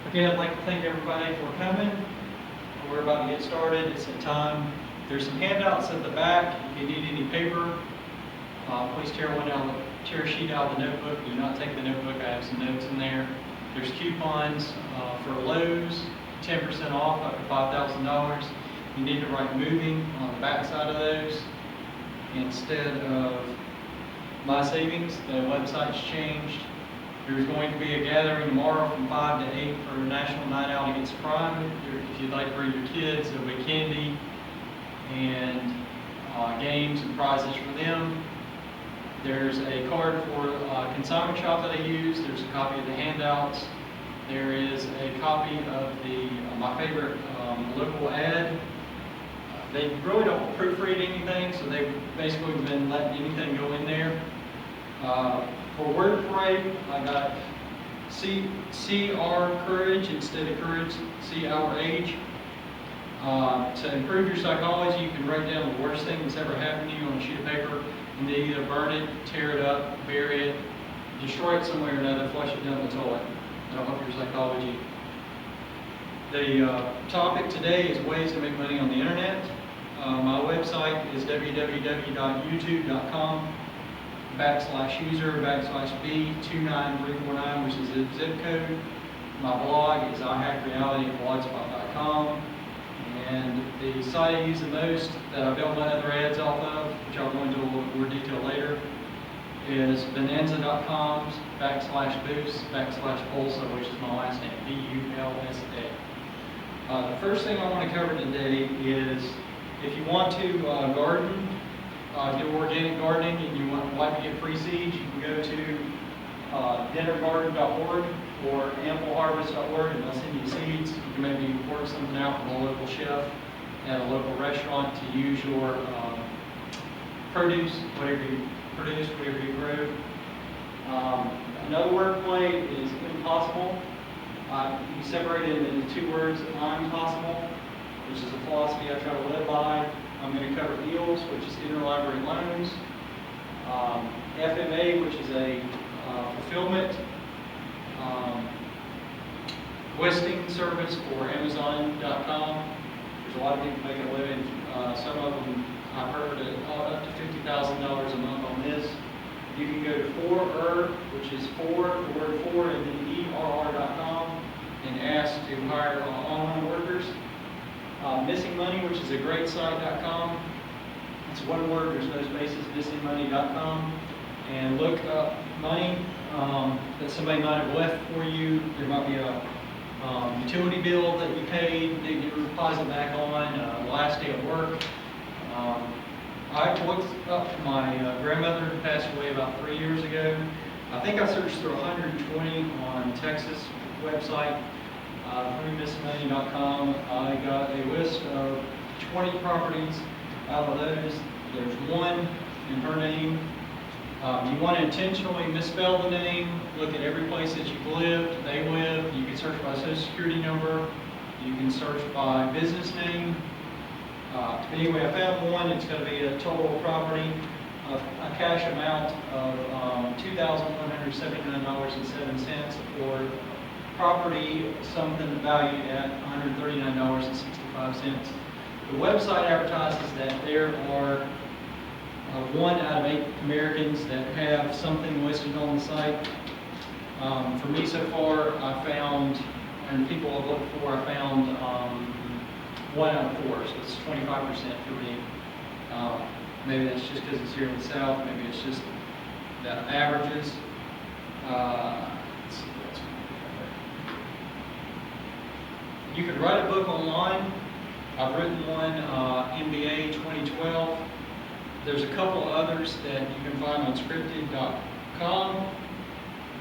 Again, I'd like to thank everybody for coming. We're about to get started. It's the time. There's some handouts at the back. If you need any paper, please tear a sheet out of the notebook. Do not take the notebook. I have some notes in there. There's coupons for Lowe's, 10% off up to $5,000. You need to write moving on the back side of those instead of my savings. The website's changed. There's going to be a gathering tomorrow from 5 to 8 for National Night Out Against Crime. If you'd like to bring your kids, there'll be candy and games and prizes for them. There's a card for consignment shop that I use. There's a copy of the handouts. There is a copy of my favorite local ad. They really don't proofread anything, so they've basically been letting anything go in there. For Word Parade, I got See Our Courage instead of Courage, See Our Age. To improve your psychology, you can write down the worst thing that's ever happened to you on a sheet of paper, and then either burn it, tear it up, bury it, destroy it some way or another, flush it down the toilet. That'll help your psychology. The topic today is ways to make money on the internet. My website is www.youtube.com/user/B29349, which is the zip code. My blog is iHackReality@blogspot.com. And the site I use the most that I build my other ads off of, which I'll go into a little more detail later, is bonanza.com/boost/Bulsa, which is my last name, B-U-L-S-A. The first thing I want to cover today is if you want to garden, do organic gardening, and you would like to get free seeds, you can go to dinnergarden.org or ampleharvest.org, and they'll send you seeds. You can maybe work something out with a local chef at a local restaurant to use your produce, whatever you grow. Another wordplay is impossible. You separate it into two words, I'm possible, which is a philosophy I try to live by. I'm going to cover EALS, which is interlibrary loans, FMA, which is a fulfillment listing service for Amazon.com. There's a lot of people making a living. Some of them I've heard up to $50,000 a month on this. You can go to which is the word for, and then ERR.com, and ask to hire online workers. Missing Money, which is a great site.com. It's one word, there's no spaces, missingmoney.com. And look up money that somebody might have left for you. There might be a utility bill that you paid that you deposit back on, last day of work. I looked up my grandmother who passed away about 3 years ago. I think I searched through 120 on Texas website, missingmoney.com. I got a list of 20 properties. Out of those, there's one in her name. You want to intentionally misspell the name, look at every place that you've lived, they live. You can search by social security number. You can search by business name. Anyway, I found one. It's going to be a total property of a cash amount of $2,179.07 for property something valued at $139.65. The website advertises that there are 1 out of 8 Americans that have something listed on the site. For me so far, I found, and people I've looked for, I found 1 out of 4, so it's 25% for me. Maybe that's just because it's here in the South, maybe it's just that averages. Let's see what's going on. You could write a book online. I've written one, MBA 2012. There's a couple others that you can find on scripted.com,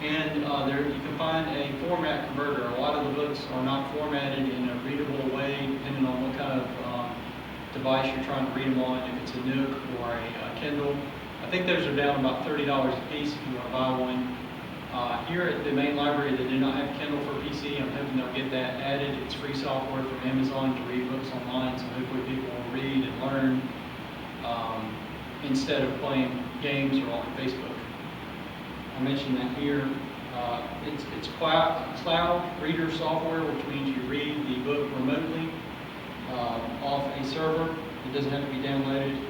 and there you can find a format converter. A lot of the books are not formatted in a readable way, depending on what kind of device you're trying to read them on, if it's a Nook or a Kindle. I think those are down about $30 a piece if you want to buy one. Here at the main library, they do not have Kindle for PC. I'm hoping they'll get that added. It's free software from Amazon to read books online, so hopefully people will read and learn instead of playing games or on Facebook. I mentioned that here. It's cloud reader software, which means you read the book remotely off a server. It doesn't have to be downloaded.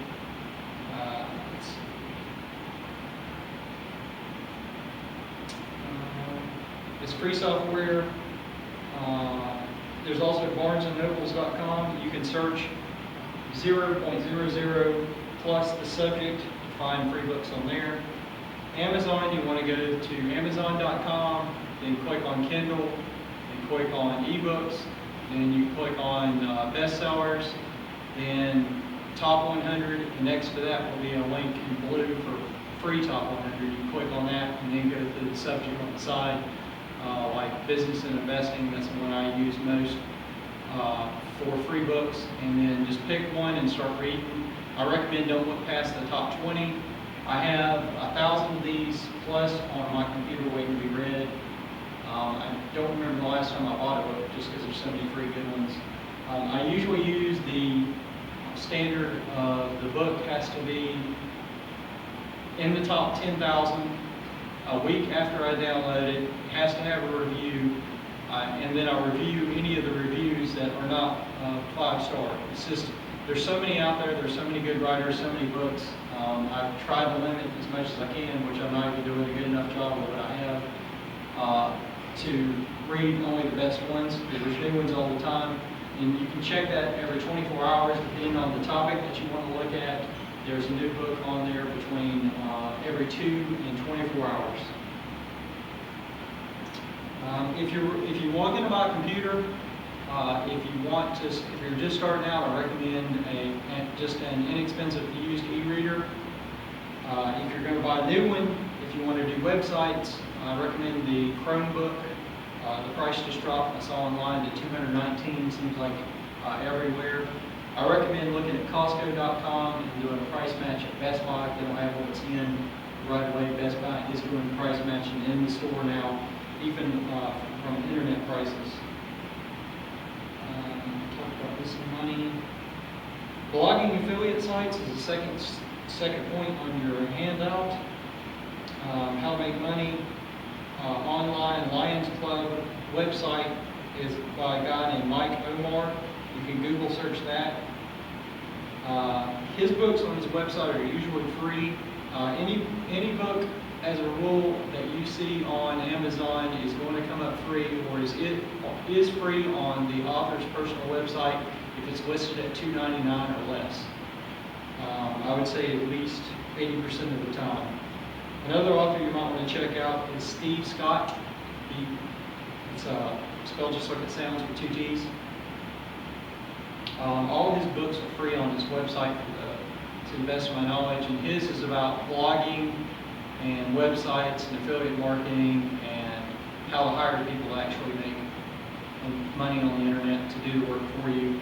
It's free software. There's also barnesandnobles.com. You can search 0.00 plus the subject to find free books on there. Amazon, you want to go to amazon.com, then click on Kindle, then click on ebooks, then you click on bestsellers, then top 100, and next to that will be a link in blue for free top 100. You click on that and then go to the subject on the side, like business and investing. That's the one I use most for free books, and then just pick one and start reading. I recommend don't look past the top 20. I have 1,000 of these plus on my computer waiting to be read. I don't remember the last time I bought a book just because there's so many free good ones. I usually use the standard of the book has to be in the top 10,000 a week after I download it. It has to have a review, and then I'll review any of the reviews that are not 5-star. It's just, there's so many out there, there's so many good writers, so many books. I've tried to limit as much as I can, which I'm not even doing a good enough job with what I have, to read only the best ones. There's new ones all the time, and you can check that every 24 hours depending on the topic that you want to look at. There's a new book on there between every 2 and 24 hours. If you're looking to buy a computer, if you're just starting out, I recommend just an inexpensive used e-reader. If you're going to buy a new one, if you want to do websites, I recommend the Chromebook. The price just dropped, I saw online, to $219, seems like everywhere. I recommend looking at Costco.com and doing a price match at Best Buy. If they don't have what's in right away, Best Buy is doing price matching in the store now, even from internet prices. Talk about this money. Blogging affiliate sites is the second point on your handout. How to make money. Online Lions Club website is by a guy named Mike Omar. You can Google search that. His books on his website are usually free. Any book, as a rule, that you see on Amazon is going to come up free, or is free on the author's personal website if it's listed at $2.99 or less. I would say at least 80% of the time. Another author you might want to check out is Steve Scott. It's spelled just like it sounds with 2 T's. All of his books are free on his website to the best of my knowledge, and his is about blogging and websites and affiliate marketing and how to hire people to actually make money on the internet to do the work for you.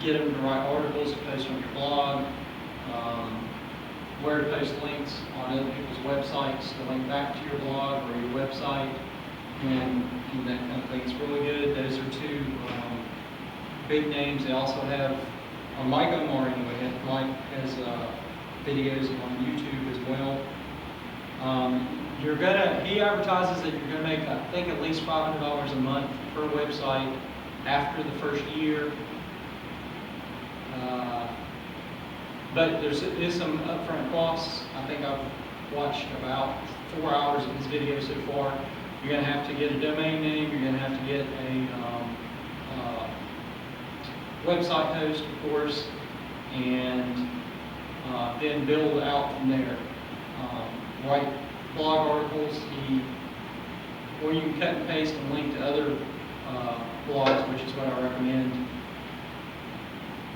Get them to write articles to post on your blog, where to post links on other people's websites to link back to your blog or your website, and that kind of thing. It's really good. Those are 2 big names. They also have Mike Omar anyway. Mike has videos on YouTube as well. He advertises that you're gonna make, I think, at least $500 a month per website after the first year. But there is some upfront costs. I think I've watched about 4 hours of his video so far. You're going to have to get a domain name. You're going to have to get a website host, of course, and then build out from there. Write blog articles, or you can cut and paste and link to other blogs, which is what I recommend.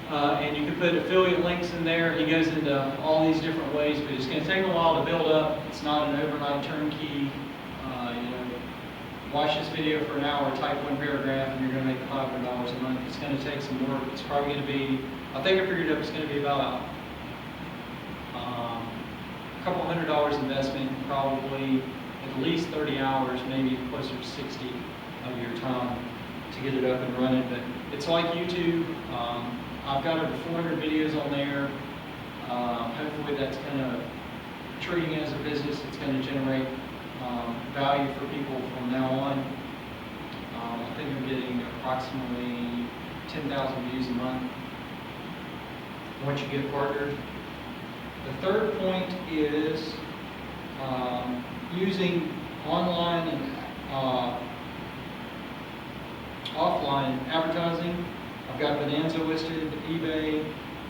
And you can put affiliate links in there. He goes into all these different ways, but it's going to take a while to build up. It's not an overnight turnkey. Watch this video for an hour, type 1 paragraph, and you're going to make $500 a month. It's going to take some work. It's probably going to be, I think I figured up it's going to be about a couple $100 investment, probably at least 30 hours, maybe closer to 60 of your time to get it up and running. But it's like YouTube. I've got over 400 videos on there. Hopefully that's kind of treating it as a business. It's going to generate value for people from now on. I think I'm getting approximately 10,000 views a month once you get partnered. The third point is using online and offline advertising. I've got Bonanza listed, eBay,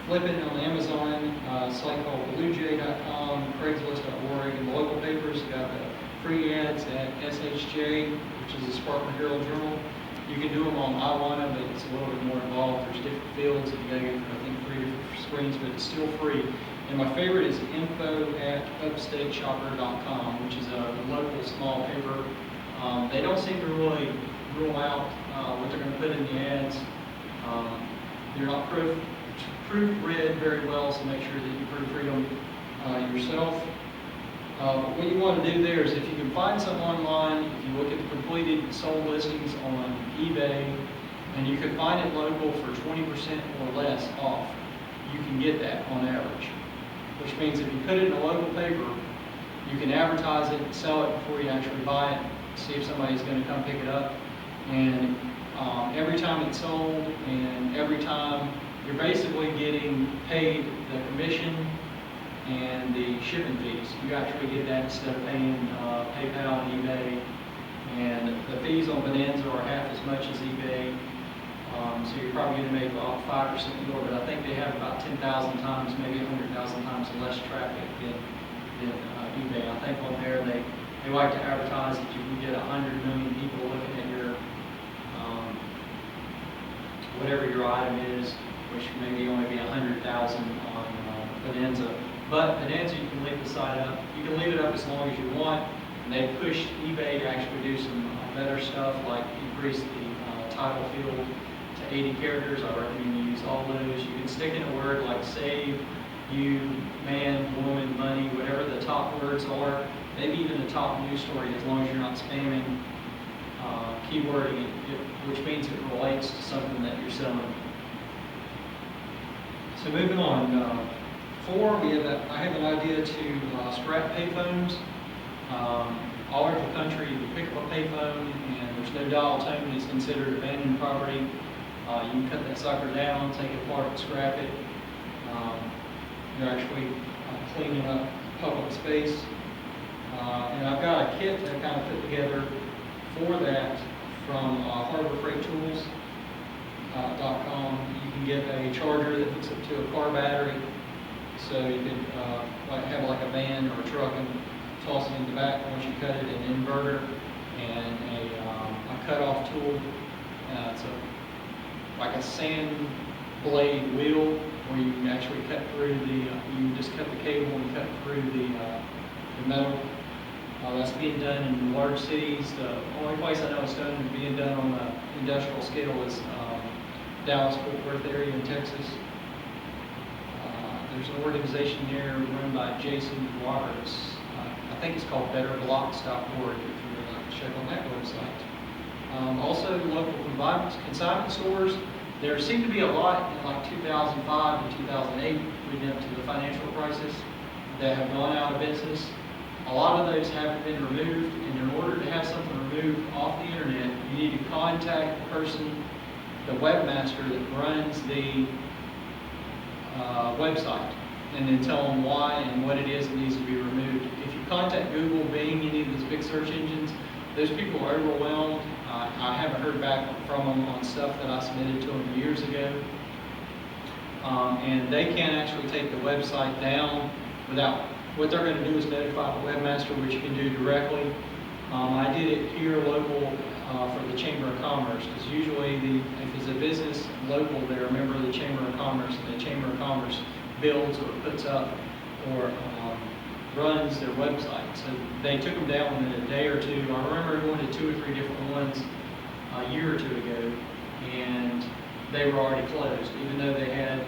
flipping on Amazon, a site called bluejay.com, Craigslist.org, and the local papers. You've got the free ads at SHJ, which is the Sparkman Herald Journal. You can do them on iWanna, but it's a little bit more involved. There's different fields that you gotta go through, I think 3 different screens, but it's still free. And my favorite is info@upstateshopper.com, which is a local small paper. They don't seem to really rule out what they're going to put in the ads. They're not proofread very well, so make sure that you proofread them yourself. What you want to do there is, if you can find something online, if you look at the completed sold listings on eBay, and you can find it local for 20% or less off, you can get that on average. Which means if you put it in a local paper, you can advertise it, sell it before you actually buy it, see if somebody's going to come pick it up. And every time it's sold, and every time you're basically getting paid the commission and the shipping fees. You actually get that instead of paying PayPal and eBay. And the fees on Bonanza are half as much as eBay. So you're probably going to make about 5% more, but I think they have about 10,000 times, maybe 100,000 times less traffic than eBay. I think on there they like to advertise that you can get 100 million people looking at your whatever your item is, which maybe only be 100,000 on Bonanza. But Bonanza, you can leave the site up. You can leave it up as long as you want. And they pushed eBay to actually do some better stuff, like increase the title field to 80 characters. I recommend you use all those. You can stick in a word like save, you, man, woman, money, whatever the top words are. Maybe even the top news story, as long as you're not spamming keywording it, which means it relates to something that you're selling. So moving on, 4, I have an idea to scrap payphones. All over the country, you pick up a payphone and there's no dial tone, it's considered abandoned property. You can cut that sucker down, take it apart, scrap it. You're actually cleaning up public space. And I've got a kit that I kind of put together for that from HarborFreightTools.com. You can get a charger that hooks up to a car battery, so you can have like a van or a truck and toss it in the back once you cut it, an inverter, and a cut-off tool. It's like a sand blade wheel where you can actually cut through you just cut the cable and cut through the metal. That's being done in large cities. The only place I know it's being done on an industrial scale is Dallas-Fort Worth area in Texas. There's an organization there run by Jason Roberts. I think it's called betterblocks.org if you would like to check on that website. Also, local consignment stores. There seemed to be a lot in like 2005 and 2008 leading up to the financial crisis that have gone out of business. A lot of those haven't been removed, and in order to have something removed off the internet, you need to contact the person, the webmaster that runs the website, and then tell them why and what it is that needs to be removed. If you contact Google, Bing, any of those big search engines, those people are overwhelmed. I haven't heard back from them on stuff that I submitted to them years ago. And they can't actually take the website down without, what they're going to do is notify the webmaster, which you can do directly. I did it here local for the Chamber of Commerce, because usually if it's a business local, they're a member of the Chamber of Commerce, and the Chamber of Commerce builds or puts up or runs their website. So they took them down in a day or two. I remember going to 2 or 3 different ones a year or 2 ago, and they were already closed, even though they had,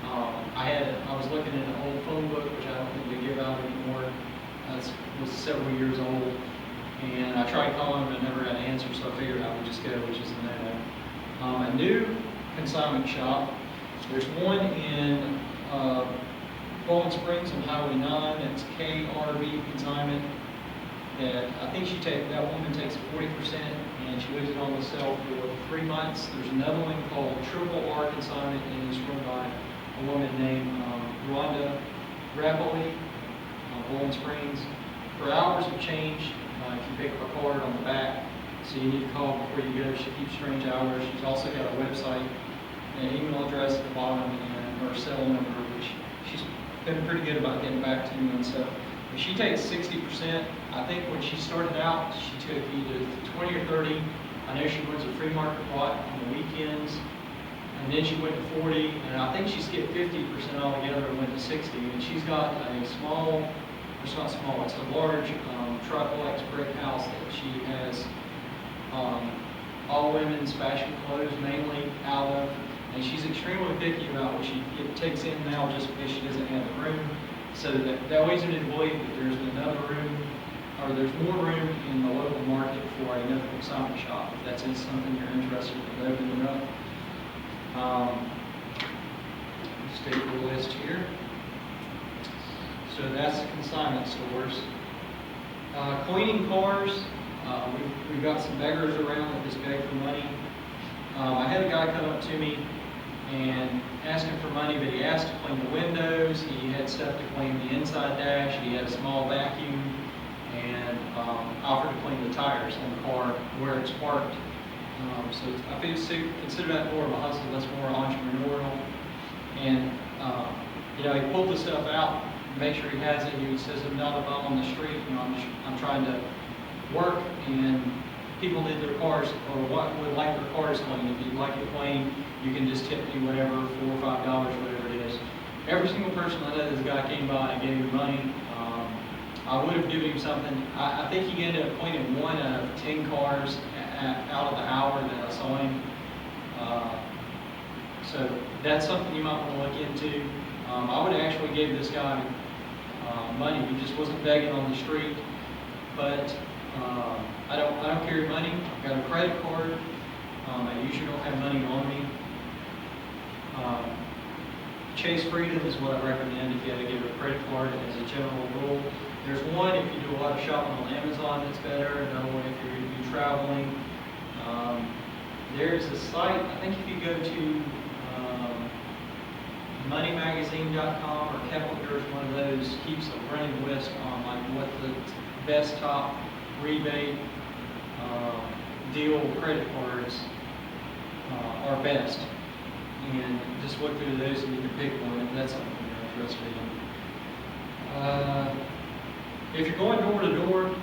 I was looking at an old phone book, which I don't think they give out anymore. It was several years old, and I tried calling them and never got an answer, so I figured I would just go, which is a no-no. A new consignment shop. There's one in Bowling Springs on Highway 9. It's KRB Consignment. that I think that woman takes 40%, and she leaves it on the sale for 3 months. There's another one called Triple R Consignment, and it's run by a woman named Rhonda Rapoli, Bowling Springs. Her hours have changed. If you pick up a card on the back, so you need to call before you go. She keeps strange hours. She's also got a website, an email address at the bottom, and her cell number, which she's been pretty good about getting back to me on stuff. If she takes 60%, I think when she started out, she took either 20 or 30. I know she went to free market lot on the weekends, and then she went to 40, and I think she skipped 50% altogether and went to 60. And she's got a small, it's not small, it's a large triplex brick house that she has all women's fashion clothes mainly out of, and she's extremely picky about what she takes in now just because she doesn't have the room. So that leads me to believe that there's another room, or there's more room in the local market for another consignment shop, if that's something you're interested in opening up. Let's take the list here. So that's the consignment stores. Cleaning cars, we've got some beggars around that just beg for money. I had a guy come up to me and asked him for money, but he asked to clean the windows, he had stuff to clean the inside dash, he had a small vacuum, and offered to clean the tires on the car where it's parked. So I consider that more of a hustle, that's more entrepreneurial. And he pulled the stuff out, make sure he has it. He says, if not, if I'm on the street, I'm trying to work, and people need their cars, or would like their cars cleaned. If you'd like it cleaned, you can just tip me whatever, $4 or $5, whatever it is. Every single person I know, this guy came by and gave me money. I would have given him something. I think he ended up cleaning 1 out of 10 cars out of the hour that I saw him. So that's something you might want to look into. I would have actually give this guy money. He just wasn't begging on the street. But I don't carry money. I've got a credit card. I usually don't have money on me. Chase Freedom is what I recommend if you have to give a credit card as a general rule. There's one if you do a lot of shopping on Amazon that's better. Another one if you're going to be traveling. There's a site, I think if you go to moneymagazine.com or Calendar, one of those keeps a running list on like what the best top rebate deal credit cards are best. And just look through those and you can pick one if that's something you're interested in. If you're going door to door,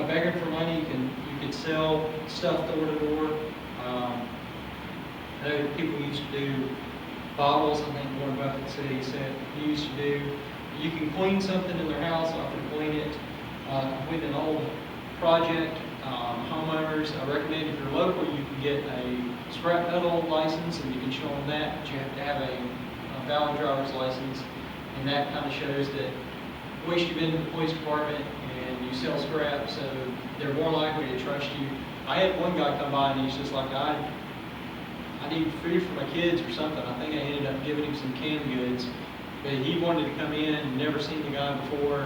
begging for money, you can sell stuff door to door. I know people used to do bottles. I think Warren Buffett said he used to do. You can clean something in their house, offer to clean it with an old project. Homeowners, I recommend if you're local, you can get a scrap metal license, and you can show them that, but you have to have a valid driver's license, and that kind of shows that at least you've been to the police department and you sell scrap, so they're more likely to trust you. I had one guy come by and he's just like, I need food for my kids or something. I think I ended up giving him some canned goods, but he wanted to come in, never seen the guy before,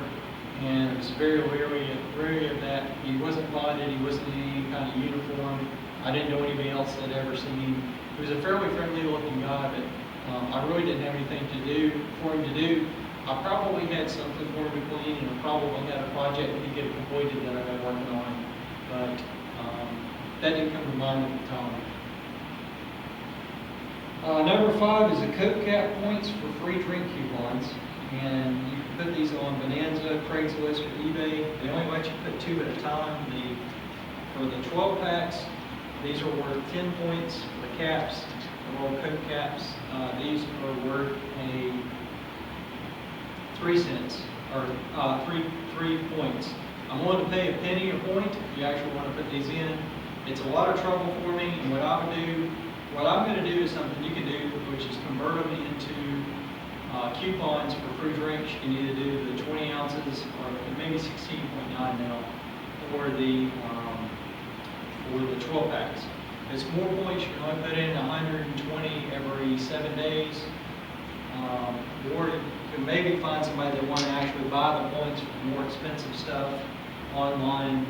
and was very wary of that. He wasn't bonded, he wasn't in any kind of uniform. I didn't know anybody else that had ever seen him. He was a fairly friendly looking guy, but I really didn't have anything for him to do. I probably had something for him to clean, and I probably had a project that he could have completed that I've been working on, but that didn't come to mind at the time. Number 5 is the Coke cap points for free drink coupons, and you can put these on Bonanza, Craigslist, or eBay. They only let you put 2 at a time. For the 12 packs, these are worth 10 points. For the caps, the little Coke caps, these are worth 3 cents, or 3 points. I'm willing to pay a penny a point if you actually want to put these in. It's a lot of trouble for me, and what I'm going to do is something you can do, which is convert them into coupons for free drinks. You can either do the 20 ounces or maybe 16.9 now for the 12 packs. It's more points. You can only put in 120 every 7 days. Or you can maybe find somebody that want to actually buy the points for more expensive stuff online.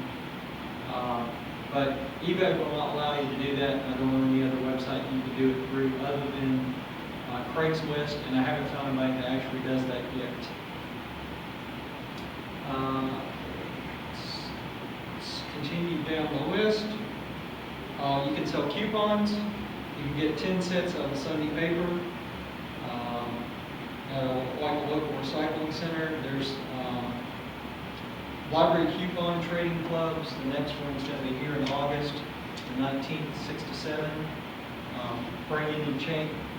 But eBay will not allow you to do that. I don't know any other website you can do it through other than Craigslist, and I haven't found anybody that actually does that yet. Let's continue down the list. You can sell coupons. You can get 10 sets of the Sunday paper. Like a local recycling center, there's library coupon trading clubs. The next one's going to be here in August, the 19th, 6 to 7. Bring in and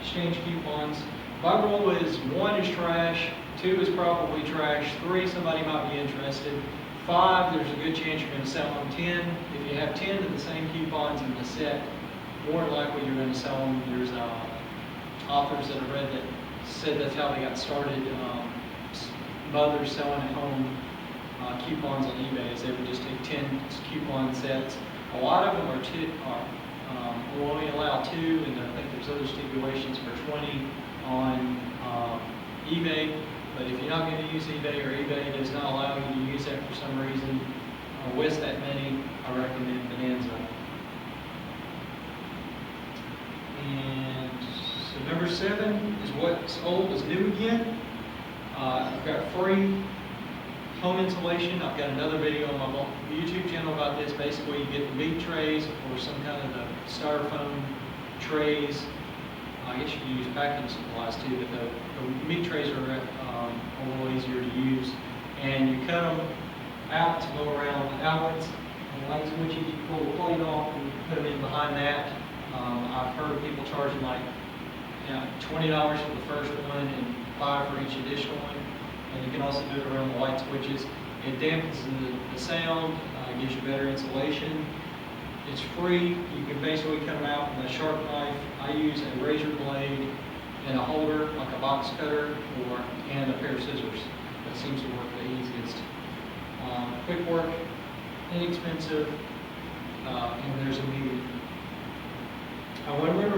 exchange coupons. My rule is 1 is trash, 2 is probably trash, 3 somebody might be interested, 5 there's a good chance you're going to sell them, 10 if you have 10 of the same coupons in the set, more than likely you're going to sell them. There's authors that I read that said that's how they got started. Mothers selling at home coupons on eBay is they would just take 10 coupon sets. A lot of them will only allow 2, and I think there's other stipulations for 20 on eBay. But if you're not going to use eBay, or eBay does not allow you to use that for some reason, or with that many, I recommend Bonanza. And so number 7 is what's old is new again. I've got free home insulation. I've got another video on my YouTube channel about this. Basically, you get the meat trays or some kind of the styrofoam trays. I guess you can use packing supplies too, but the meat trays are a little easier to use. And you cut them out to go around the outlets. And like switches, you pull the plate off and put them in behind that. I've heard of people charging like $20 for the first one and $5 for each additional one. And you can also do it around the light switches. It dampens the sound, gives you better insulation. It's free. You can basically cut them out with a sharp knife. I use a razor blade and a holder, like a box cutter, and a pair of scissors. That seems to work the easiest. Quick work, inexpensive, and there's immediate. I want to remember